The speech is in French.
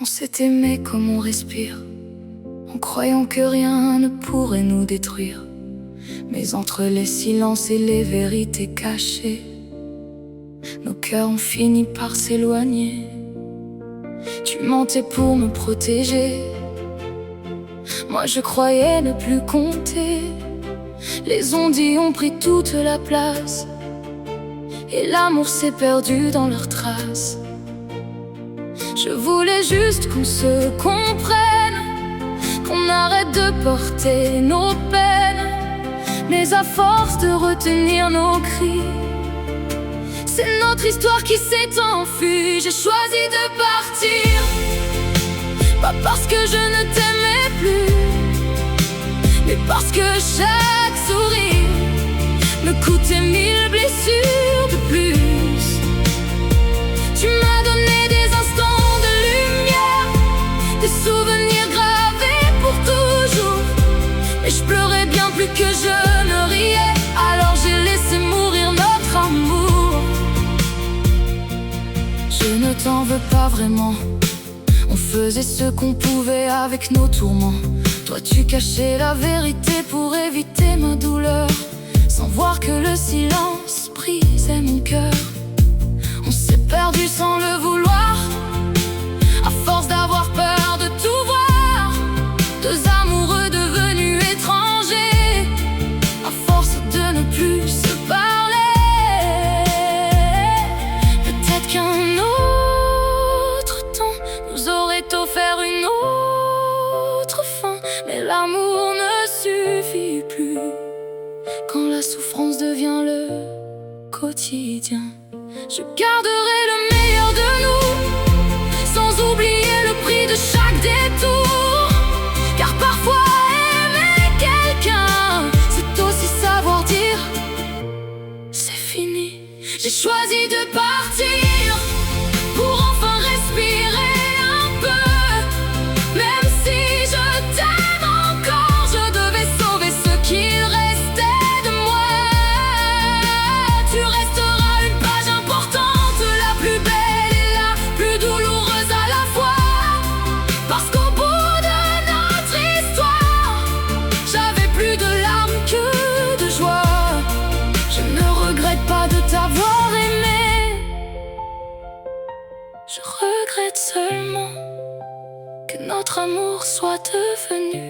On s'est aimé comme on respire, en croyant que rien ne pourrait nous détruire. Mais entre les silences et les vérités cachées, nos cœurs ont fini par s'éloigner. Tu mentais pour me protéger, moi je croyais ne plus compter. Les ondits ont pris toute la place, et l'amour s'est perdu dans leurs traces. Je voulais juste qu'on se comprenne, qu'on arrête de porter nos peines. Mais à force de retenir nos cris, c'est notre histoire qui s'est enfuie. J'ai choisi de partir, pas parce que je ne t'aimais plus, mais parce que chaque sourire me coûtait 1000 blessures de plus. Tu m'as donné des instants de lumière, des souvenirs gravés pour toujours. Mais je pleurais bien plus que je ne riais, alors j'ai laissé mourir notre amour. Je ne t'en veux pas vraiment, on faisait ce qu'on pouvait avec nos tourments. Toi tu cachais la vérité pour éviter ma douleur, sans voir que le silence brisait mon cœur. On s'est perdu sans le vouloir, à force d'avoir peur de tout voir. Deux amoureux devenus étrangers, à force de ne plus se parler. Peut-être qu'un autre temps nous aurait offert une autre fin, mais l'amour ne suffit plus quand la souffrance devient le quotidien. Je garderai le meilleur de nous, sans oublier le prix de chaque détour. Car parfois aimer quelqu'un, c'est aussi savoir dire c'est fini. J'ai choisi de partir pour enfin respirer un peu. Même si je t'aime encore, je devais sauver ce qu'il restait de moi. Tu resteras une page importante, la plus belle et la plus douloureuse à la fois. Parce qu'au bout de notre histoire, j'avais plus de larmes que de joie. Je ne regrette pas de t'avoir aimé, je regrette seulement que notre amour soit devenu